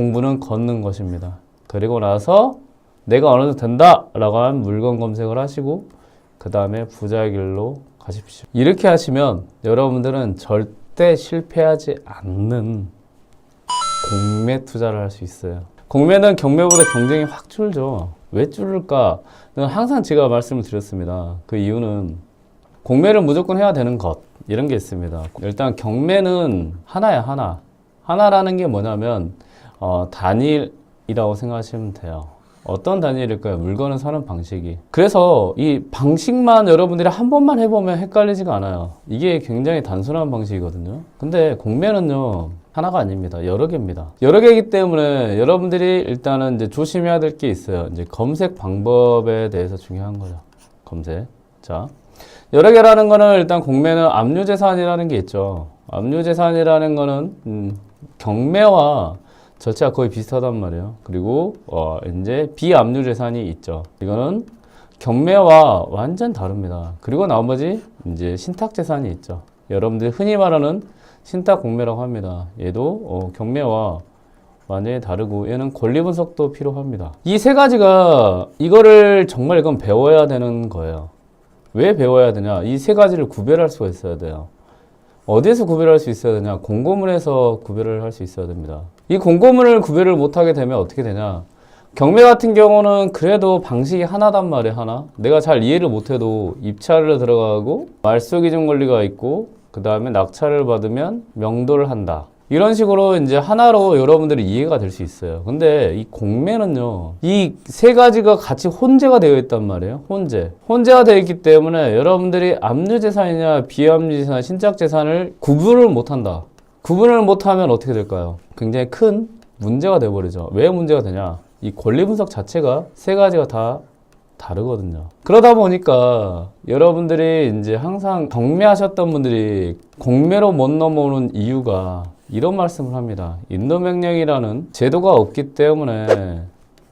공부는 걷는 것입니다. 그리고 나서 내가 어느 정도 된다 라고 하면 물건 검색을 하시고 그 다음에 부자의 길로 가십시오. 이렇게 하시면 여러분들은 절대 실패하지 않는 공매 투자를 할 수 있어요. 공매는 경매보다 경쟁이 확 줄죠. 왜 줄을까? 항상 제가 말씀을 드렸습니다. 그 이유는 공매를 무조건 해야 되는 것 이런 게 있습니다. 일단 경매는 하나야 하나. 하나라는 게 뭐냐면 단일이라고 생각하시면 돼요. 어떤 단일일까요? 물건을 사는 방식이. 그래서 이 방식만 여러분들이 한 번만 해보면 헷갈리지가 않아요. 이게 굉장히 단순한 방식이거든요. 근데 공매는요, 하나가 아닙니다. 여러 개입니다. 여러 개이기 때문에 여러분들이 일단은 이제 조심해야 될 게 있어요. 이제 검색 방법에 대해서 중요한 거죠. 검색. 자, 여러 개라는 거는 일단 공매는 압류재산이라는 게 있죠. 압류재산이라는 거는 경매와 절차가 거의 비슷하단 말이에요. 그리고 이제 비압류재산이 있죠. 이거는 경매와 완전 다릅니다. 그리고 나머지 이제 신탁재산이 있죠. 여러분들이 흔히 말하는 신탁공매라고 합니다. 얘도 경매와 완전히 다르고 얘는 권리 분석도 필요합니다. 이 세 가지가 이거를 정말 이건 배워야 되는 거예요. 왜 배워야 되냐? 이 세 가지를 구별할 수가 있어야 돼요. 어디에서 구별할 수 있어야 되냐? 공고문에서 구별을 할 수 있어야 됩니다. 이 공고문을 구별을 못하게 되면 어떻게 되냐? 경매 같은 경우는 그래도 방식이 하나단 말이에요, 하나. 내가 잘 이해를 못해도 입찰을 들어가고 말소기준 권리가 있고 그 다음에 낙찰을 받으면 명도를 한다. 이런 식으로 이제 하나로 여러분들이 이해가 될 수 있어요. 근데 이 공매는요, 이 세 가지가 같이 혼재가 되어 있단 말이에요. 혼재가 되어 있기 때문에 여러분들이 압류재산이냐 비압류재산, 신탁재산을 구분을 못한다. 구분을 못하면 어떻게 될까요? 굉장히 큰 문제가 되어버리죠. 왜 문제가 되냐? 이 권리 분석 자체가 세 가지가 다 다르거든요. 그러다 보니까 여러분들이 이제 항상 경매하셨던 분들이 공매로 못 넘어오는 이유가 이런 말씀을 합니다. 인도명령이라는 제도가 없기 때문에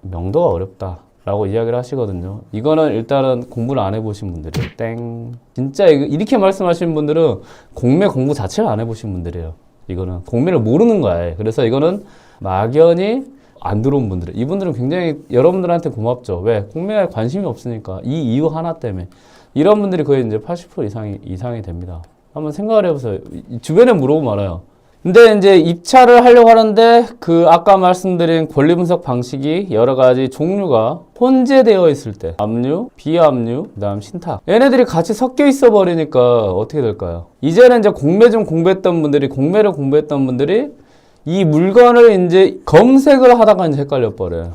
명도가 어렵다 라고 이야기를 하시거든요. 이거는 일단은 공부를 안 해보신 분들이에요. 땡. 진짜 이렇게 말씀하시는 분들은 공매 공부 자체를 안 해보신 분들이에요. 이거는 공매를 모르는 거예요. 그래서 이거는 막연히 안 들어온 분들, 이분들은 굉장히 여러분들한테 고맙죠. 왜? 공매에 관심이 없으니까. 이 이유 하나 때문에. 이런 분들이 거의 이제 80% 이상이 됩니다. 한번 생각을 해보세요. 주변에 물어보면 알아요. 근데 이제 입찰을 하려고 하는데 그 아까 말씀드린 권리 분석 방식이 여러 가지 종류가 혼재되어 있을 때 압류, 비압류, 그 다음 신탁, 얘네들이 같이 섞여 있어 버리니까 어떻게 될까요? 이제는 이제 공매를 공부했던 분들이 이 물건을 이제 검색을 하다가 이제 헷갈려 버려요.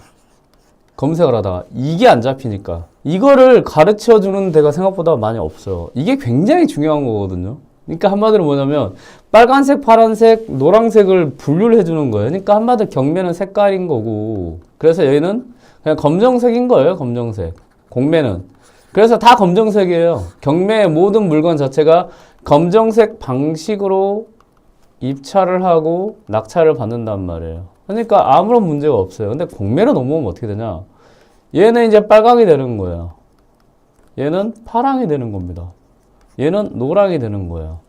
검색을 하다가 이게 안 잡히니까 이거를 가르쳐 주는 데가 생각보다 많이 없어요. 이게 굉장히 중요한 거거든요. 그러니까 한마디로 뭐냐면 빨간색, 파란색, 노란색을 분류를 해주는 거예요. 그러니까 한마디로 경매는 색깔인 거고, 그래서 얘는 그냥 검정색인 거예요. 검정색. 공매는. 그래서 다 검정색이에요. 경매의 모든 물건 자체가 검정색 방식으로 입찰을 하고 낙찰을 받는단 말이에요. 그러니까 아무런 문제가 없어요. 근데 공매로 넘어오면 어떻게 되냐? 얘는 이제 빨강이 되는 거예요. 얘는 파랑이 되는 겁니다. 얘는 노랑이 되는 거예요.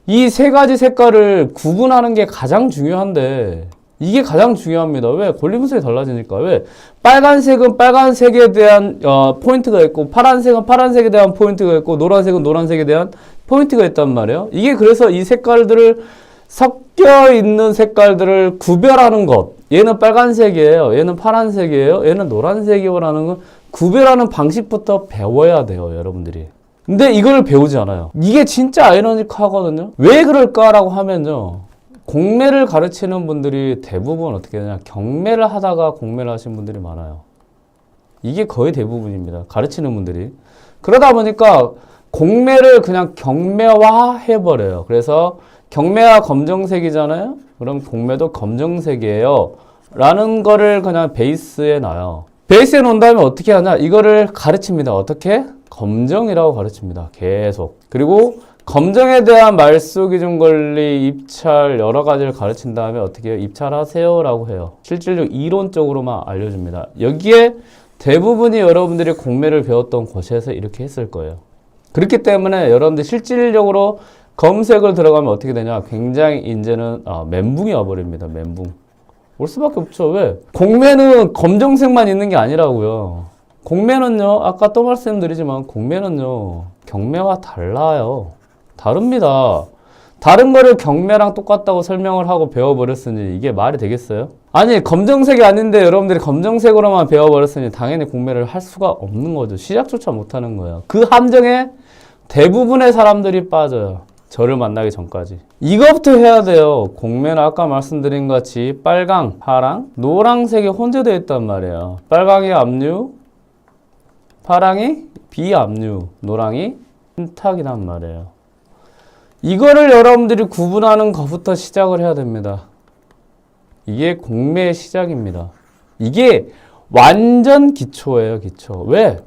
이 세 가지 색깔을 구분하는 게 가장 중요한데, 이게 가장 중요합니다. 왜? 권리 분석이 달라지니까. 왜? 빨간색은 빨간색에 대한 포인트가 있고, 파란색은 파란색에 대한 포인트가 있고, 노란색은 노란색에 대한 포인트가 있단 말이에요. 이게 그래서 이 색깔들을 섞여 있는 색깔들을 구별하는 것. 얘는 빨간색이에요. 얘는 파란색이에요. 얘는 노란색이요라는 건 구별하는 방식부터 배워야 돼요, 여러분들이. 근데 이걸 배우지 않아요. 이게 진짜 아이러니하거든요. 왜 그럴까라고 하면요, 공매를 가르치는 분들이 대부분 어떻게 되냐, 경매를 하다가 공매를 하신 분들이 많아요. 이게 거의 대부분입니다. 가르치는 분들이. 그러다 보니까 공매를 그냥 경매화 해버려요. 그래서 경매가 검정색이잖아요. 그럼 공매도 검정색이에요 라는 거를 그냥 베이스에 놔요. 베이스에 놓은 다음에 어떻게 하냐, 이거를 가르칩니다. 어떻게? 검정이라고 가르칩니다. 계속. 그리고 검정에 대한 말소기준 권리, 입찰 여러 가지를 가르친 다음에 어떻게 해요? 입찰하세요 라고 해요. 실질적으로 이론적으로만 알려줍니다. 여기에 대부분이 여러분들이 공매를 배웠던 곳에서 이렇게 했을 거예요. 그렇기 때문에 여러분들 실질적으로 검색을 들어가면 어떻게 되냐, 굉장히 이제는 멘붕이 와버립니다. 멘붕. 올 수밖에 없죠. 왜? 공매는 검정색만 있는 게 아니라고요. 공매는요, 아까 또 말씀드리지만 공매는요, 경매와 달라요. 다릅니다. 다른 거를 경매랑 똑같다고 설명을 하고 배워버렸으니 이게 말이 되겠어요? 아니, 검정색이 아닌데 여러분들이 검정색으로만 배워버렸으니 당연히 공매를 할 수가 없는 거죠. 시작조차 못하는 거예요. 그 함정에 대부분의 사람들이 빠져요. 저를 만나기 전까지. 이거부터 해야 돼요. 공매는 아까 말씀드린 것 같이 빨강, 파랑, 노란색이 혼재되어 있단 말이에요. 빨강이 압류, 파랑이 비압류, 노랑이 신탁이란 말이에요. 이거를 여러분들이 구분하는 것부터 시작을 해야 됩니다. 이게 공매의 시작입니다. 이게 완전 기초예요, 기초. 왜?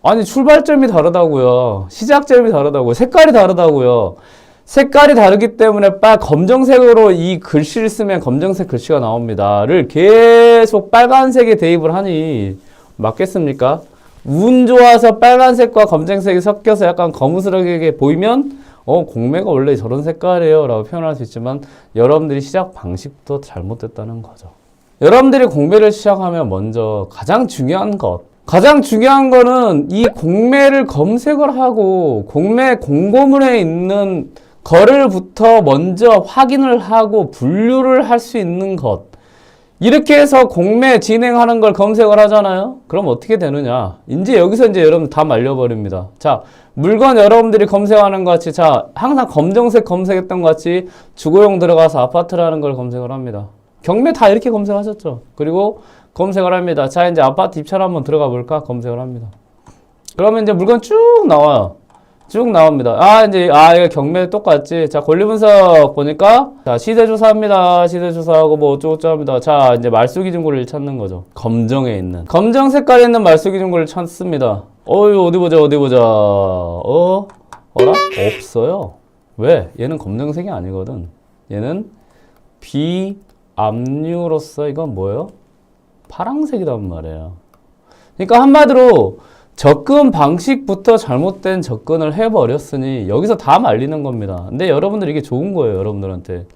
아니, 출발점이 다르다고요. 시작점이 다르다고요. 색깔이 다르다고요. 색깔이 다르기 때문에 검정색으로 이 글씨를 쓰면 검정색 글씨가 나옵니다.를 계속 빨간색에 대입을 하니 맞겠습니까? 운 좋아서 빨간색과 검정색이 섞여서 약간 거무스러게 보이면 공매가 원래 저런 색깔이에요 라고 표현할 수 있지만 여러분들이 시작 방식도 잘못됐다는 거죠. 여러분들이 공매를 시작하면 먼저 가장 중요한 거는 이 공매를 검색을 하고 공매 공고문에 있는 거래부터 먼저 확인을 하고 분류를 할 수 있는 것. 이렇게 해서 공매 진행하는 걸 검색을 하잖아요. 그럼 어떻게 되느냐? 여기서 여러분 다 말려버립니다. 자, 물건 여러분들이 검색하는 것 같이, 자, 항상 검정색 검색했던 것 같이 주거용 들어가서 아파트라는 걸 검색을 합니다. 경매 다 이렇게 검색하셨죠? 그리고 검색을 합니다. 자, 이제 아파트 입찰 한번 들어가 볼까? 검색을 합니다. 그러면 이제 물건 쭉 나와요. 쭉 나옵니다. 이거 경매 똑같지. 자, 권리분석 보니까, 자, 시세조사합니다. 시세조사하고 뭐 어쩌고저쩌고 합니다. 자, 이제 말소기준고를 찾는 거죠. 검정에 있는. 검정 색깔에 있는 말소기준고를 찾습니다. 어디 보자. 어라? 없어요. 왜? 얘는 검정색이 아니거든. 얘는 비압류로서 이건 뭐예요? 파란색이란 말이에요. 그러니까 한마디로 접근 방식부터 잘못된 접근을 해버렸으니 여기서 다 말리는 겁니다. 근데 여러분들 이게 좋은 거예요. 여러분들한테.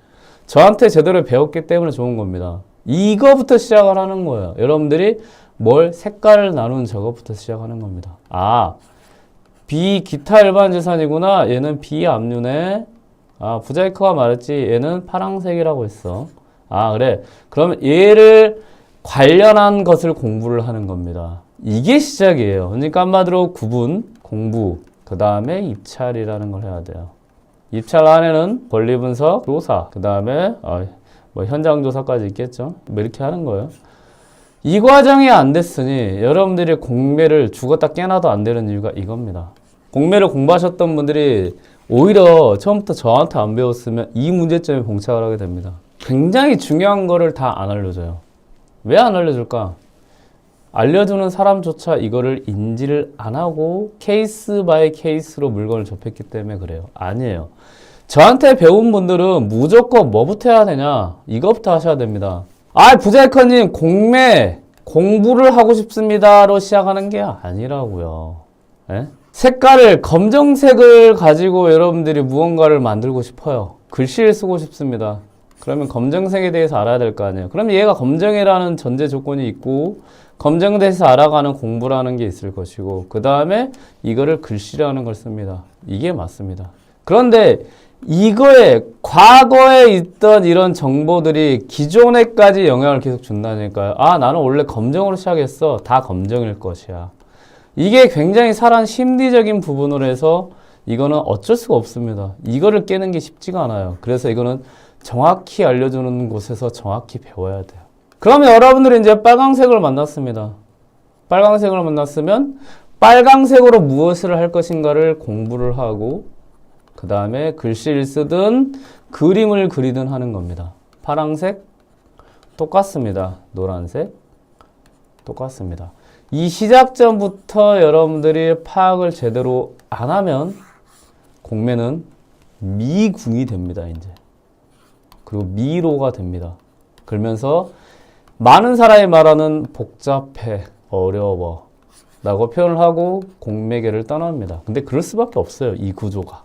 저한테 제대로 배웠기 때문에 좋은 겁니다. 이거부터 시작을 하는 거예요. 여러분들이 색깔을 나누는 저것부터 시작하는 겁니다. 기타 일반 재산이구나. 얘는 비압류네. 부자이커가 말했지. 얘는 파란색이라고 했어. 그래. 그러면 얘를 관련한 것을 공부를 하는 겁니다. 이게 시작이에요. 그러니까 한마디로 구분, 공부, 그 다음에 입찰이라는 걸 해야 돼요. 입찰 안에는 권리분석, 조사, 그 다음에 현장 조사까지 있겠죠. 이렇게 하는 거예요. 이 과정이 안 됐으니 여러분들이 공매를 죽었다 깨나도 안 되는 이유가 이겁니다. 공매를 공부하셨던 분들이 오히려 처음부터 저한테 안 배웠으면 이 문제점에 봉착을 하게 됩니다. 굉장히 중요한 거를 다 안 알려줘요. 왜 안 알려줄까? 알려주는 사람조차 이거를 인지를 안 하고 케이스 바이 케이스로 물건을 접했기 때문에 그래요. 아니에요. 저한테 배운 분들은 무조건 뭐부터 해야 되냐? 이거부터 하셔야 됩니다. 부자이커님 공매 공부를 하고 싶습니다로 시작하는 게 아니라고요. 에? 색깔을 검정색을 가지고 여러분들이 무언가를 만들고 싶어요. 글씨를 쓰고 싶습니다. 그러면 검정색에 대해서 알아야 될 거 아니에요. 그럼 얘가 검정이라는 전제 조건이 있고 검정에 대해서 알아가는 공부라는 게 있을 것이고 그 다음에 이거를 글씨라는 걸 씁니다. 이게 맞습니다. 그런데 이거에 과거에 있던 이런 정보들이 기존에까지 영향을 계속 준다니까요. 나는 원래 검정으로 시작했어. 다 검정일 것이야. 이게 굉장히 사람 심리적인 부분으로 해서 이거는 어쩔 수가 없습니다. 이거를 깨는 게 쉽지가 않아요. 그래서 이거는 정확히 알려주는 곳에서 정확히 배워야 돼요. 그러면 여러분들이 이제 빨강색을 만났습니다. 빨강색을 만났으면 빨강색으로 무엇을 할 것인가를 공부를 하고 그 다음에 글씨를 쓰든 그림을 그리든 하는 겁니다. 파란색 똑같습니다. 노란색 똑같습니다. 이 시작점부터 여러분들이 파악을 제대로 안 하면 공매는 미궁이 됩니다. 이제. 그리고 미로가 됩니다. 그러면서 많은 사람이 말하는 복잡해, 어려워 라고 표현을 하고 공매계를 떠납니다. 근데 그럴 수밖에 없어요. 이 구조가.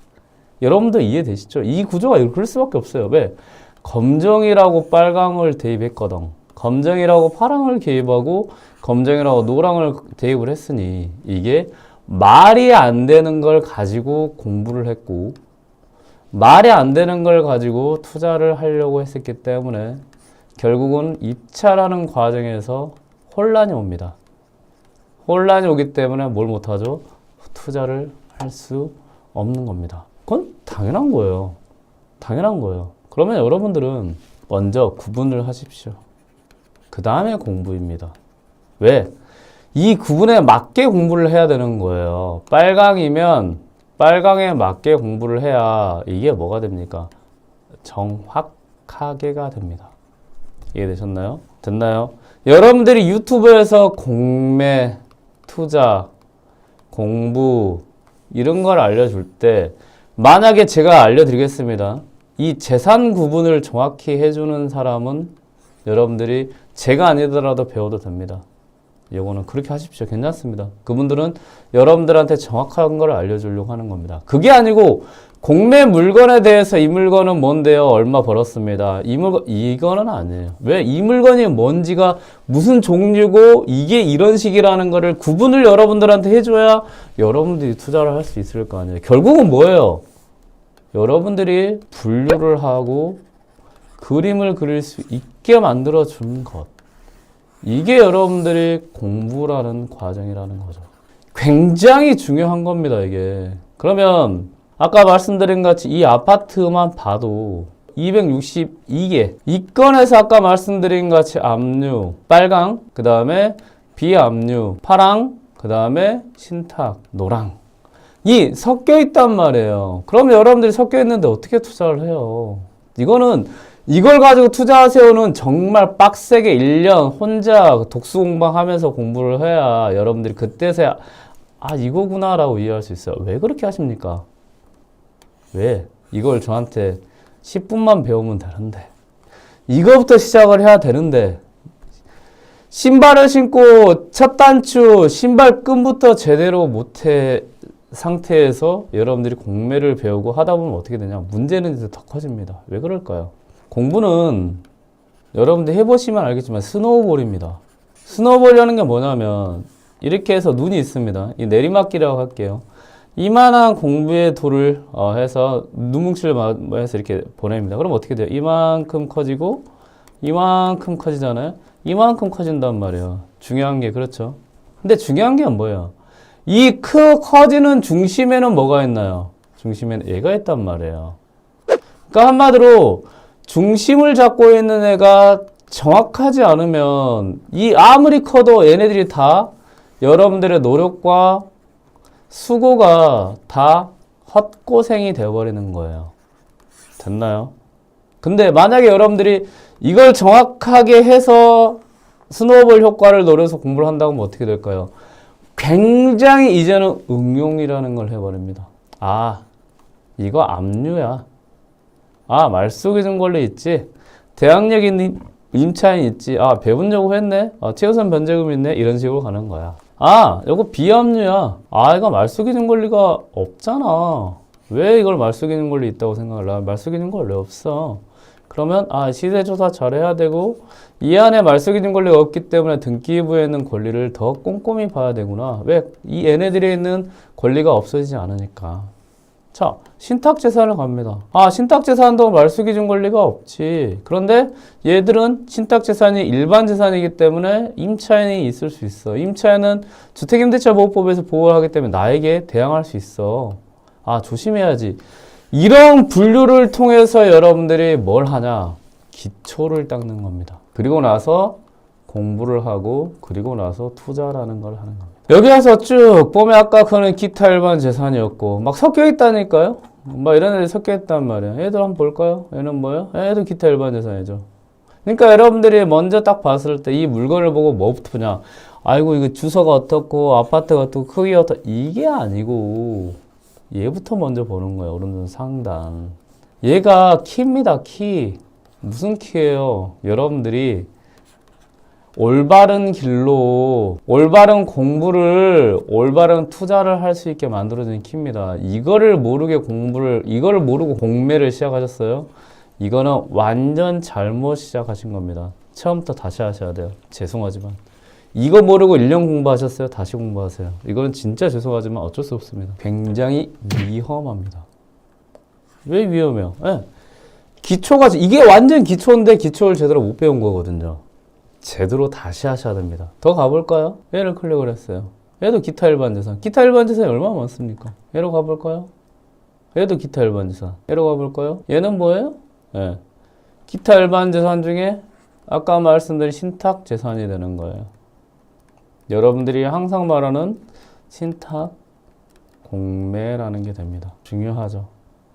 여러분들 이해되시죠? 이 구조가 그럴 수밖에 없어요. 왜? 검정이라고 빨강을 대입했거든. 검정이라고 파랑을 개입하고 검정이라고 노랑을 대입을 했으니 이게 말이 안 되는 걸 가지고 공부를 했고 말이 안 되는 걸 가지고 투자를 하려고 했었기 때문에 결국은 입찰하는 과정에서 혼란이 옵니다. 혼란이 오기 때문에 뭘 못하죠? 투자를 할 수 없는 겁니다. 그건 당연한 거예요. 당연한 거예요. 그러면 여러분들은 먼저 구분을 하십시오. 그 다음에 공부입니다. 왜? 이 구분에 맞게 공부를 해야 되는 거예요. 빨강이면 빨강에 맞게 공부를 해야 이게 뭐가 됩니까? 정확하게가 됩니다. 이해되셨나요? 됐나요? 여러분들이 유튜브에서 공매, 투자, 공부 이런 걸 알려줄 때 만약에 제가 알려드리겠습니다. 이 재산 구분을 정확히 해주는 사람은 여러분들이 제가 아니더라도 배워도 됩니다. 이거는 그렇게 하십시오. 괜찮습니다. 그분들은 여러분들한테 정확한 걸 알려주려고 하는 겁니다. 그게 아니고 공매 물건에 대해서 이 물건은 뭔데요? 얼마 벌었습니다. 이 물건, 이거는 아니에요. 왜? 이 물건이 뭔지가 무슨 종류고 이게 이런 식이라는 거를 구분을 여러분들한테 해줘야 여러분들이 투자를 할 수 있을 거 아니에요. 결국은 뭐예요? 여러분들이 분류를 하고 그림을 그릴 수 있게 만들어주는 것. 이게 여러분들이 공부라는 과정이라는 거죠. 굉장히 중요한 겁니다, 이게. 그러면 아까 말씀드린 같이 이 아파트만 봐도 262개. 이 건에서 아까 말씀드린 같이 압류, 빨강, 그 다음에 비압류, 파랑, 그 다음에 신탁, 노랑. 이 섞여 있단 말이에요. 그럼 여러분들이 섞여 있는데 어떻게 투자를 해요? 이걸 가지고 투자하세요는 정말 빡세게 1년 혼자 독수 공방하면서 공부를 해야 여러분들이 그때서야 이거구나 라고 이해할 수 있어요. 왜 그렇게 하십니까? 왜? 이걸 저한테 10분만 배우면 되는데 이거부터 시작을 해야 되는데 신발을 신고 첫 단추 신발끈부터 제대로 못해 상태에서 여러분들이 공매를 배우고 하다 보면 어떻게 되냐? 문제는 이제 더 커집니다. 왜 그럴까요? 공부는 여러분들 해보시면 알겠지만 스노우볼입니다. 스노우볼이라는 게 뭐냐면 이렇게 해서 눈이 있습니다. 이 내리막길이라고 할게요. 이만한 공부의 돌을 해서 눈뭉치를 해서 이렇게 보냅니다. 그럼 어떻게 돼요? 이만큼 커지고 이만큼 커지잖아요. 이만큼 커진단 말이에요. 중요한 게 그렇죠. 근데 중요한 게 뭐예요? 이 커지는 중심에는 뭐가 있나요? 중심에는 얘가 있단 말이에요. 그러니까 한마디로 중심을 잡고 있는 애가 정확하지 않으면 이 아무리 커도 얘네들이 다 여러분들의 노력과 수고가 다 헛고생이 되어버리는 거예요. 됐나요? 근데 만약에 여러분들이 이걸 정확하게 해서 스노우볼 효과를 노려서 공부를 한다고 하면 어떻게 될까요? 굉장히 이제는 응용이라는 걸 해버립니다. 이거 압류야. 말쏘기준 권리 있지. 대항력인 임차인 있지. 배분여고 했네. 최우선 변제금 있네. 이런 식으로 가는 거야. 이거 비압류야. 이거 말쏘기준 권리가 없잖아. 왜 이걸 말쏘기준 권리 있다고 생각을 해? 말쏘기준 권리 없어. 그러면 시세조사 잘해야 되고 이 안에 말소기준 권리가 없기 때문에 등기부에 있는 권리를 더 꼼꼼히 봐야 되구나. 왜? 이 얘네들에 있는 권리가 없어지지 않으니까. 자, 신탁재산을 갑니다. 신탁재산도 말소기준 권리가 없지. 그런데 얘들은 신탁재산이 일반재산이기 때문에 임차인이 있을 수 있어. 임차인은 주택임대차보호법에서 보호를 하기 때문에 나에게 대항할 수 있어. 조심해야지. 이런 분류를 통해서 여러분들이 뭘 하냐? 기초를 닦는 겁니다. 그리고 나서 공부를 하고 그리고 나서 투자라는 걸 하는 겁니다. 여기 와서 쭉 보면 아까 그는 기타 일반 재산이었고 막 섞여 있다니까요? 막 이런 애들이 섞여 있단 말이에요. 얘들 한번 볼까요? 얘는 뭐예요? 얘도 기타 일반 재산이죠. 그러니까 여러분들이 먼저 딱 봤을 때 이 물건을 보고 뭐부터 보냐? 이거 주소가 어떻고 아파트가 어떻고 크기가 어떻고 이게 아니고 얘부터 먼저 보는 거예요. 오른손 상단. 얘가 키입니다. 키. 무슨 키예요? 여러분들이 올바른 길로 올바른 공부를 올바른 투자를 할 수 있게 만들어진 키입니다. 이거를 모르고 공매를 시작하셨어요? 이거는 완전 잘못 시작하신 겁니다. 처음부터 다시 하셔야 돼요. 죄송하지만. 이거 모르고 1년 공부하셨어요? 다시 공부하세요. 이거는 진짜 죄송하지만 어쩔 수 없습니다. 굉장히 위험합니다. 왜 위험해요? 네. 기초가, 이게 완전 기초인데 기초를 제대로 못 배운 거거든요. 제대로 다시 하셔야 됩니다. 더 가볼까요? 얘를 클릭을 했어요. 얘도 기타 일반 재산. 기타 일반 재산이 얼마나 많습니까? 얘로 가볼까요? 얘도 기타 일반 재산. 얘로 가볼까요? 얘는 뭐예요? 네. 기타 일반 재산 중에 아까 말씀드린 신탁 재산이 되는 거예요. 여러분들이 항상 말하는 신탁 공매라는 게 됩니다. 중요하죠.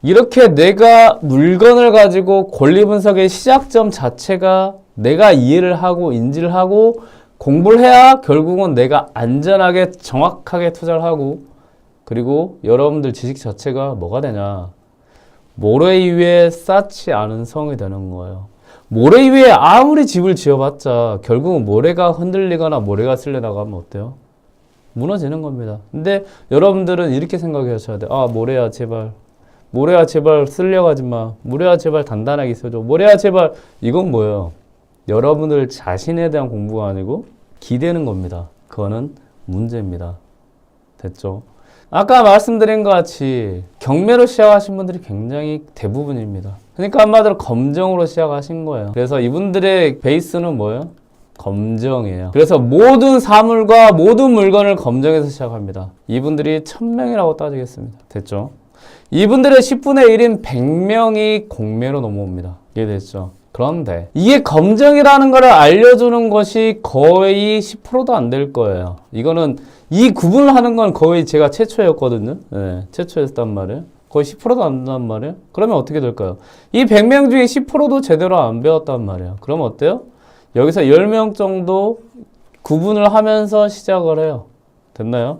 이렇게 내가 물건을 가지고 권리 분석의 시작점 자체가 내가 이해를 하고 인지를 하고 공부를 해야 결국은 내가 안전하게 정확하게 투자를 하고 그리고 여러분들 지식 자체가 뭐가 되냐. 모래 위에 쌓지 않은 성이 되는 거예요. 모래 위에 아무리 집을 지어봤자 결국은 모래가 흔들리거나 모래가 쓸려나가면 어때요? 무너지는 겁니다. 근데 여러분들은 이렇게 생각하셔야 돼요. 아, 모래야 제발. 모래야 제발 쓸려가지 마. 모래야 제발 단단하게 있어줘. 모래야 제발. 이건 뭐예요? 여러분들 자신에 대한 공부가 아니고 기대는 겁니다. 그거는 문제입니다. 됐죠? 아까 말씀드린 것 같이 경매로 시작하신 분들이 굉장히 대부분입니다. 그러니까 한마디로 검정으로 시작하신 거예요. 그래서 이분들의 베이스는 뭐예요? 검정이에요. 그래서 모든 사물과 모든 물건을 검정에서 시작합니다. 이분들이 1000명이라고 따지겠습니다. 됐죠? 이분들의 10분의 1인 100명이 공매로 넘어옵니다. 이해됐죠? 그런데 이게 검정이라는 걸 알려주는 것이 거의 10%도 안 될 거예요. 이거는 이 구분을 하는 건 거의 제가 최초였거든요. 네, 최초였단 말이에요. 거의 10%도 안 된단 말이에요. 그러면 어떻게 될까요? 이 100명 중에 10%도 제대로 안 배웠단 말이에요. 그럼 어때요? 여기서 10명 정도 구분을 하면서 시작을 해요. 됐나요?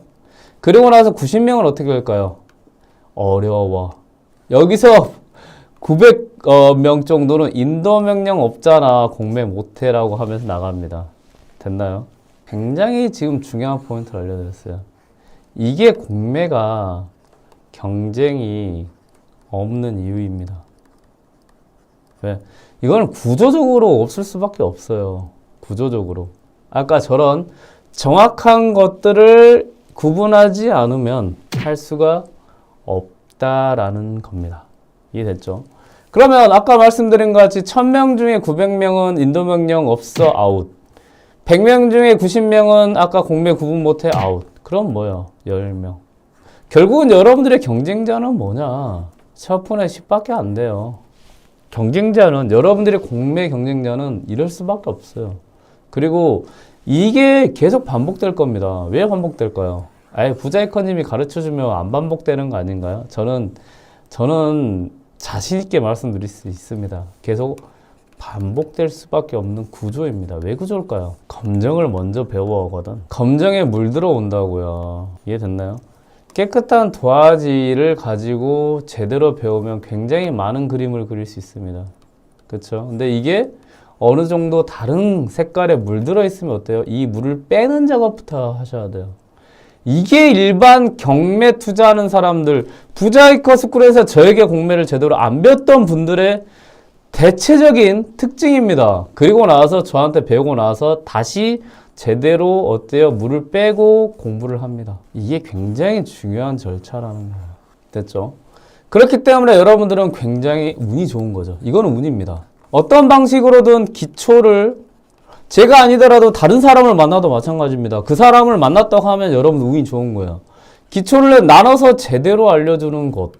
그리고 나서 90명은 어떻게 할까요? 어려워. 여기서 900명 정도는 인도명령 없잖아. 공매 못해라고 하면서 나갑니다. 됐나요? 굉장히 지금 중요한 포인트를 알려드렸어요. 이게 공매가 경쟁이 없는 이유입니다. 왜? 이거는 구조적으로 없을 수밖에 없어요. 구조적으로. 아까 저런 정확한 것들을 구분하지 않으면 할 수가 없다라는 겁니다. 이해됐죠? 그러면 아까 말씀드린 것 같이 1000명 중에 900명은 인도명령 없어 아웃. 100명 중에 90명은 아까 공매 구분 못해 아웃. 그럼 뭐야? 10명. 결국은 여러분들의 경쟁자는 뭐냐? 10분의 10밖에 안 돼요. 경쟁자는 여러분들의 공매 경쟁자는 이럴 수밖에 없어요. 그리고 이게 계속 반복될 겁니다. 왜 반복될까요? 아예 부자이커님이 가르쳐주면 안 반복되는 거 아닌가요? 저는 자신 있게 말씀드릴 수 있습니다. 계속 반복될 수밖에 없는 구조입니다. 왜 구조일까요? 검정을 먼저 배워오거든. 검정에 물들어 온다고요. 이해됐나요? 깨끗한 도화지를 가지고 제대로 배우면 굉장히 많은 그림을 그릴 수 있습니다. 그렇죠? 근데 이게 어느 정도 다른 색깔에 물들어 있으면 어때요? 이 물을 빼는 작업부터 하셔야 돼요. 이게 일반 경매 투자하는 사람들, 부자이커 스쿨에서 저에게 공매를 제대로 안 배웠던 분들의 대체적인 특징입니다. 그리고 나서 저한테 배우고 나서 다시 제대로 어때요? 물을 빼고 공부를 합니다. 이게 굉장히 중요한 절차라는 거예요. 됐죠? 그렇기 때문에 여러분들은 굉장히 운이 좋은 거죠. 이거는 운입니다. 어떤 방식으로든 기초를 제가 아니더라도 다른 사람을 만나도 마찬가지입니다. 그 사람을 만났다고 하면 여러분 운이 좋은 거예요. 기초를 나눠서 제대로 알려주는 곳.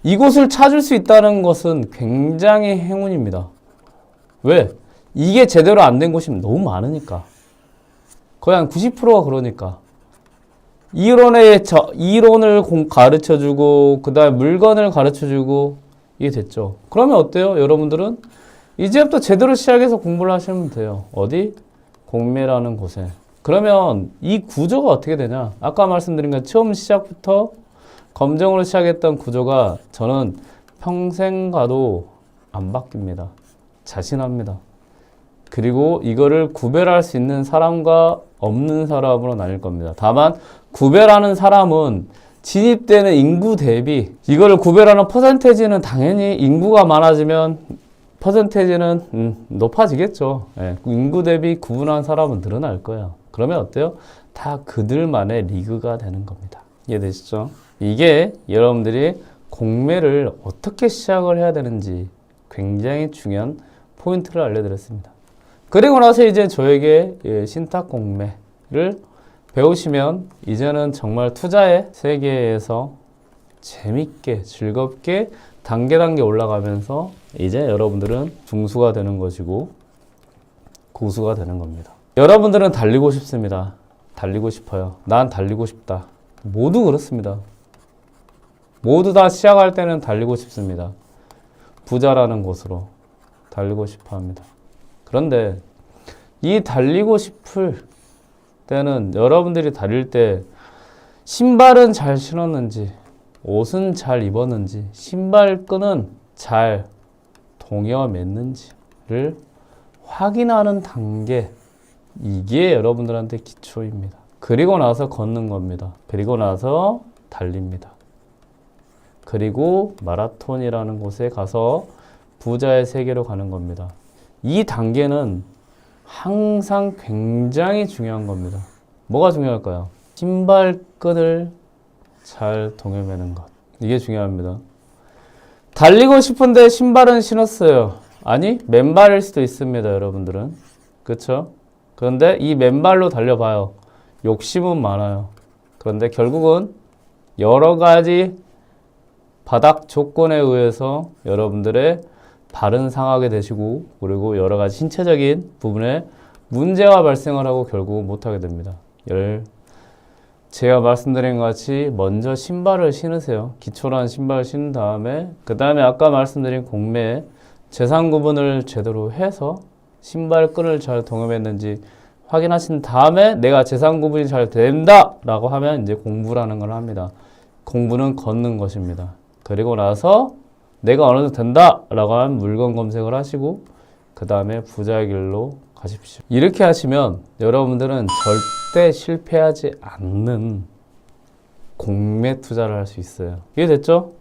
이곳을 찾을 수 있다는 것은 굉장히 행운입니다. 왜? 이게 제대로 안 된 곳이 너무 많으니까. 거의 한 90%가 그러니까. 이론을 가르쳐주고 그 다음에 물건을 가르쳐주고 이게 됐죠. 그러면 어때요? 여러분들은 이제부터 제대로 시작해서 공부를 하시면 돼요. 어디? 공매라는 곳에. 그러면 이 구조가 어떻게 되냐? 아까 말씀드린 것 처음 시작부터 검정으로 시작했던 구조가 저는 평생 가도 안 바뀝니다. 자신합니다. 그리고 이거를 구별할 수 있는 사람과 없는 사람으로 나뉠 겁니다. 다만 구별하는 사람은 진입되는 인구 대비 이거를 구별하는 퍼센테이지는 당연히 인구가 많아지면 퍼센테이지는 높아지겠죠. 예, 인구 대비 구분한 사람은 늘어날 거예요. 그러면 어때요? 다 그들만의 리그가 되는 겁니다. 이해되시죠? 이게 여러분들이 공매를 어떻게 시작을 해야 되는지 굉장히 중요한 포인트를 알려드렸습니다. 그리고 나서 이제 저에게 신탁 공매를 배우시면 이제는 정말 투자의 세계에서 재밌게 즐겁게 단계 올라가면서 이제 여러분들은 중수가 되는 것이고 고수가 되는 겁니다. 여러분들은 달리고 싶습니다. 달리고 싶어요. 난 달리고 싶다. 모두 그렇습니다. 모두 다 시작할 때는 달리고 싶습니다. 부자라는 곳으로 달리고 싶어 합니다. 그런데 이 달리고 싶을 때는 여러분들이 달릴 때 신발은 잘 신었는지 옷은 잘 입었는지 신발끈은 잘 동여 맸는지를 확인하는 단계, 이게 여러분들한테 기초입니다. 그리고 나서 걷는 겁니다. 그리고 나서 달립니다. 그리고 마라톤이라는 곳에 가서 부자의 세계로 가는 겁니다. 이 단계는 항상 굉장히 중요한 겁니다. 뭐가 중요할까요? 신발끈을 잘 동여매는 것. 이게 중요합니다. 달리고 싶은데 신발은 신었어요. 아니, 맨발일 수도 있습니다, 여러분들은. 그렇죠? 그런데 이 맨발로 달려봐요. 욕심은 많아요. 그런데 결국은 여러 가지 바닥 조건에 의해서 여러분들의 발은 상하게 되시고, 그리고 여러 가지 신체적인 부분에 문제가 발생을 하고 결국 못하게 됩니다. 제가 말씀드린 것 같이 먼저 신발을 신으세요. 기초라는 신발을 신은 다음에 그 다음에 아까 말씀드린 공매에 재산 구분을 제대로 해서 신발끈을 잘 동여맸는지 확인하신 다음에 내가 재산 구분이 잘 된다 라고 하면 이제 공부라는 걸 합니다. 공부는 걷는 것입니다. 그리고 나서 내가 어느 정도 된다 라고 하면 물건 검색을 하시고 그 다음에 부자의 길로 가십시오. 이렇게 하시면 여러분들은 절대 실패하지 않는 공매 투자를 할 수 있어요. 이해됐죠?